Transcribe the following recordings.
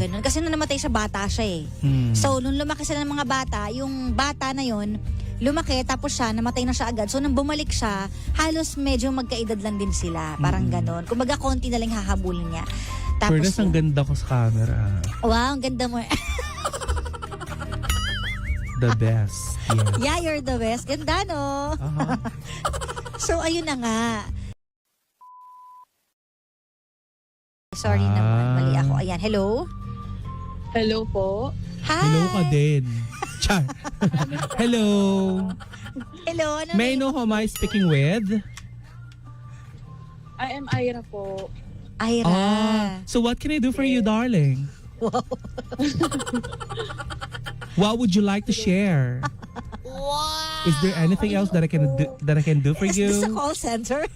buhay nun. Kasi nung namatay siya, bata siya eh. So, nung lumaki sila ng mga bata, yung bata na yon lumaki, tapos siya, namatay na siya agad. So, nung bumalik siya, halos medyo magkaedad lang din sila. Parang ganon. Kumbaga, konti na lang hahabulin niya. Tapos, Fairness, ang ganda ko sa camera. wow, ang ganda mo. The best. Yes. Yeah, you're the best. Ganda, no? So, ayun na nga. Sorry naman, mali ako. Ayan, hello? Hello po. Hi! Hello ka din. Char. Hello. Hello, ano May I know who am I speaking with? I am Ira po. Ira. So what can I do for you, darling? Wow. What would you like to share? Wow! Is there anything else that I can do for Is you? this a call center?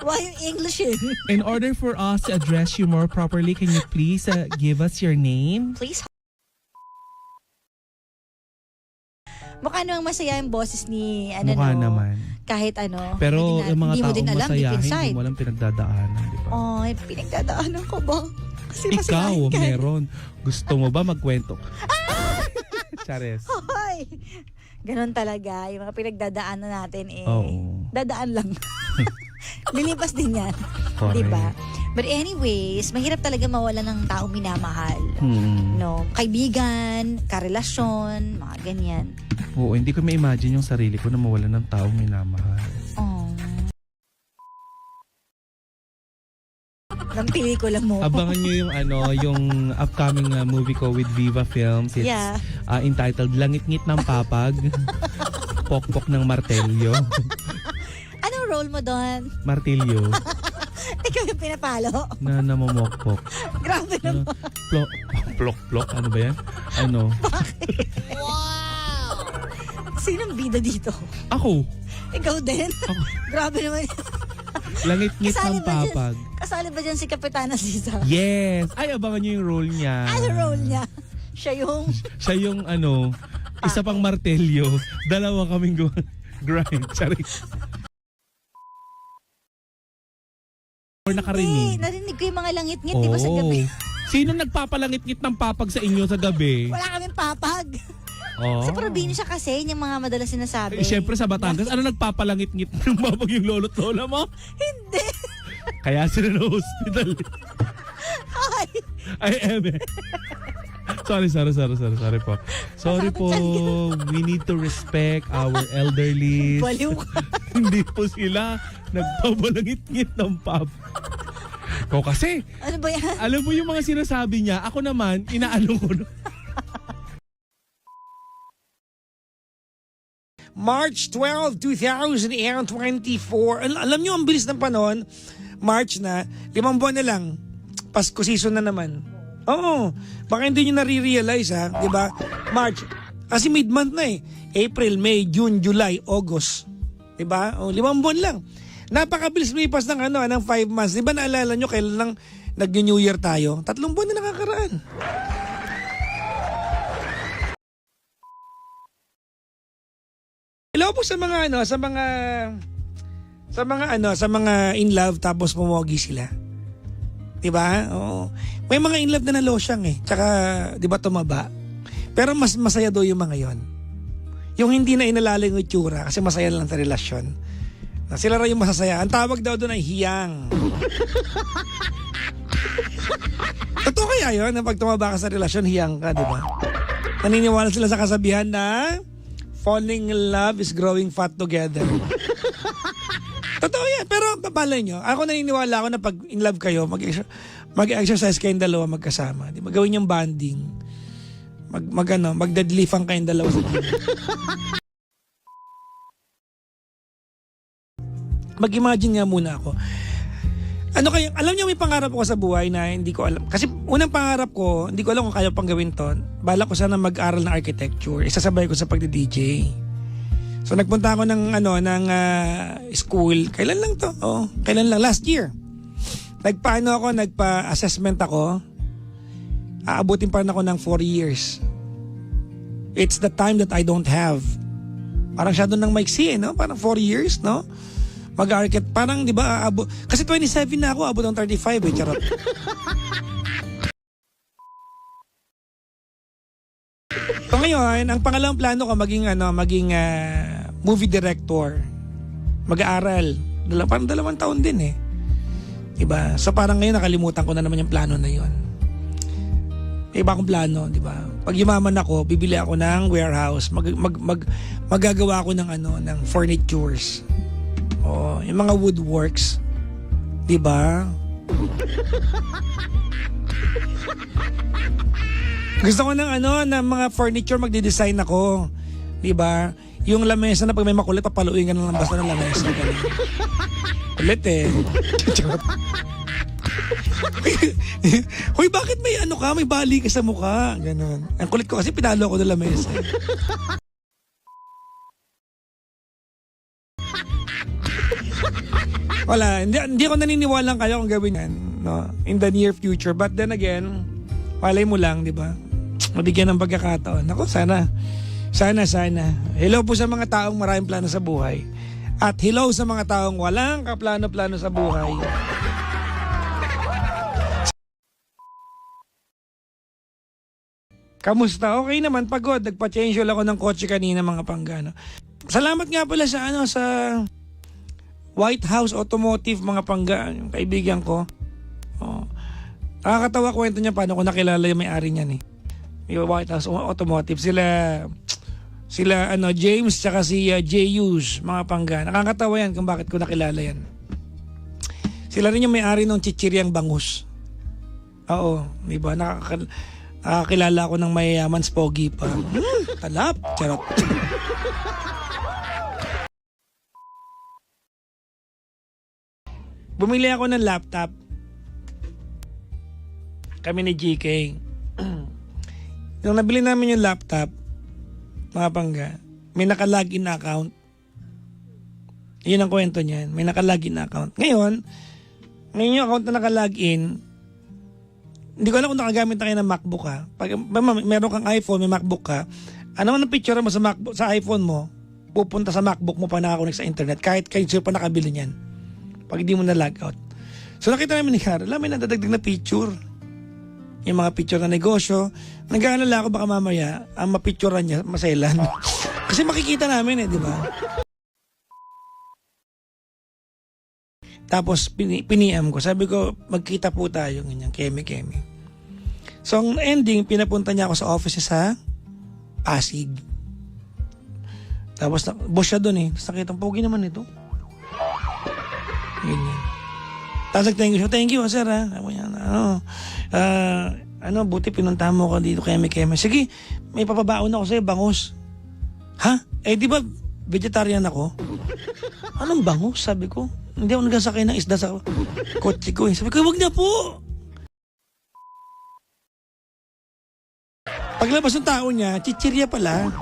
Why yung English yun? In order for us to address you more properly, can you please give us your name? Please. Mukha namang masaya yung boses ni Mukha naman. Kahit ano. Pero yung mga hindi mo din taong alam, masaya, deep hindi inside. mo alam pinagdadaanan, di ba? Ay, pinagdadaanan ko ba? Kasi Ikaw, masalain ka. meron. Gusto mo ba magkwento? Chares. Hoy! Ganon talaga. Yung mga pinagdadaanan natin Oo. dadaan lang. Lilipas din yan. Correct. Diba? But anyways, mahirap talaga mawala ng taong minamahal. No? Kaibigan, karelasyon, mga ganyan. Oo, hindi ko ma-imagine yung sarili ko na mawala ng taong minamahal. Oh. Ng pelikula mo. Abangan nyo yung yung upcoming movie ko with Viva Films. It's Yeah. Entitled Langit-ngit ng Papag. Pokpok ng Martelyo. Anong role mo doon? Martelyo Ikaw yung pinapalo. na namamokpok. Grabe naman. Plok-plok. Ano ba yan? Ano? Sinong bida dito? Ako. Ikaw din? Ako. Grabe naman. Langit-ngit ng Papag. Kasali ba dyan si Kapitana Sisa? Yes. Ay, abangan nyo yung role niya. Ano role niya? Siya yung... Siya yung isa pang martelyo. Dalawa kaming grind. Sorry. Or nakarinig. Narinig ko yung mga langit-ngit, di ba sa gabi? Sino nagpapalangit-ngit ng papag sa inyo sa gabi? Wala kaming papag. Oh. Sa probinsya kasi, yung mga madalas sinasabi. Siyempre sa Batangas, ano nagpapalangit-ngit ng papag yung lolo't lola mo? Hindi. Kaya sila na hospital. Ay, Ay, eme. Sorry po. Sorry po. We need to respect our elderly. baliw ka. Hindi po sila nagpabalangit-ngit ng pap. Ko kasi, Ano ba yan? alam mo yung mga sinasabi niya, ako naman, inaano ko. March 12, 2024. Alam nyo, ang bilis ng panahon. March na, 5 buwan na lang. Pasko season na naman. Oo. Baka hindi nyo nare-realize ha. Diba? March. Kasi mid-month na eh. April, May, June, July, August. Diba? O, 5 buwan lang. Napakabilis lumipas ng ng 5 months. Diba naalala nyo kailan lang nag-New Year tayo? 3 buwan na nakakaraan. Hello po sa mga sa mga in love tapos pumogi sila. 'Di ba? Oo. May mga in love na nalosyang eh. Tsaka 'di ba tumaba. Pero mas masaya daw yung mga 'yon. Yung hindi na inalala yung itsura kasi masaya lang sa relasyon. Na sila raw yung masasaya. Ang tawag daw doon ay hiyang. Totoo kaya 'yon na pag tumaba ka sa relasyon, hiyang ka, 'di ba? Naniniwala sila sa kasabihan na falling in love is growing fat together. Totoo yan. Pero papalay nyo, ako naniniwala ako na pag in love kayo, mag-exercise kayong dalawa magkasama. Di ba? Gawin yung bonding. Mag-deadliftan kayong dalawa sa gym. Mag-imagine nga muna ako. Ano kayo, alam niyo may pangarap ako sa buhay na hindi ko alam. Kasi unang pangarap ko, hindi ko alam kung kaya pang gawin to. Balak ko sana mag-aral ng architecture. Isasabay ko sa pagdi-DJ. So nagpunta ako ng school. Kailan lang to? Kailan lang? Last year. Nagpa-assessment ako. Aabutin pa rin ako ng 4 years. It's the time that I don't have. Parang siya doon ng maiksi no? Parang 4 years, no? Mag-architect, parang di ba, kasi 27 na ako, abot ng 35 charot. So ngayon, ang pangalawang plano ko maging movie director. Mag-aaral. Parang 2 taon din eh. Diba? So parang ngayon nakalimutan ko na naman yung plano na yun. May iba akong plano, di ba? Pag yumaman ako, bibili ako ng warehouse. Magagawa ako ng furnitures. Oh, yung mga woodworks. Di ba? Gusto ko ng mga furniture, magde-design ako. 'Di ba? Yung lamesa na pag may makulit papaluin ka na lang basta ng lamesa. Kulit eh. Hoy, bakit may may bali ka sa mukha? Ganon. Ang kulit ko kasi pinalo ko ng lamesa. Wala, hindi ako naniniwalang kayo kung gawin yan, no, in the near future. But then again, palay mo lang, di ba? Mabigyan ng pagkakataon. Ako, sana. Hello po sa mga taong maraming plano sa buhay. At hello sa mga taong walang kaplano-plano sa buhay. Kamusta? Okay naman, pagod. Nagpa-change oil ako ng kotse kanina, mga panggano. Salamat nga pala sa sa White House Automotive, mga pangga, yung kaibigan ko. Oh. Nakakatawa kwento niya paano ko nakilala yung may-ari niyan eh. Yung White House Automotive, sila James tsaka si Jay Hughes, mga pangga. Nakakatawa yan kung bakit ko nakilala yan. Sila rin yung may-ari ng Chichiryang Bangus. Oo, di ba? Nakakilala ako ng mayayaman pogi pa. Talap, charot. Bumili ako ng laptop. Kami ni GK. Nung nabili namin yung laptop, mga pangga, may naka-login account. Yun ang kwento niyan. May naka-login account. Ngayon yung account na naka-login, hindi ko alam kung nakagamit na kayo ng MacBook ha. Pag meron kang iPhone, may MacBook ka, ano man ang picture mo sa iPhone mo, pupunta sa MacBook mo pa nakakonect sa internet. Kahit kayo pa nakabili niyan. Pag hindi mo na-log out. So nakita namin ni Carl, may nadadagdag na picture. Yung mga picture na negosyo. Nag-aalala ako baka mamaya, ang mapicturean niya, maselan. Kasi makikita namin di ba? Tapos piniam ko. Sabi ko, magkita po tayo. Ganyan, keme. So ang ending, pinapunta niya ako sa office sa Pasig. Tapos boss siya doon eh. Tapos nakita, pogi naman ito. Ganyan. Tapos thank you sir ha. Buti pinuntahan mo ko dito keme. Sige, may papabaon ako sa'yo, bangus. Ha? Di ba vegetarian ako? Anong bangus? Sabi ko. Hindi ako nagsasakay ng isda sa kotse ko eh. Sabi ko, wag na po. Paglabas ng tao niya, chichirya pala.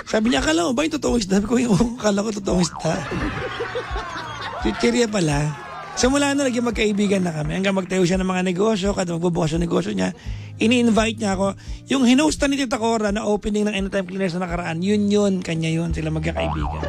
Sabi niya, akala mo ba yung totoong isda? Sabi ko, akala ko totoong isda. Chichirya pala. So mula na naging magkaibigan na kami. Hanggang magtayo siya ng mga negosyo, kada magbubukas yung negosyo niya, ini-invite niya ako. Yung hinustan ni Tita Cora na opening ng Anytime Cleaners na nakaraan, yun, kanya yun, sila magkakaibigan.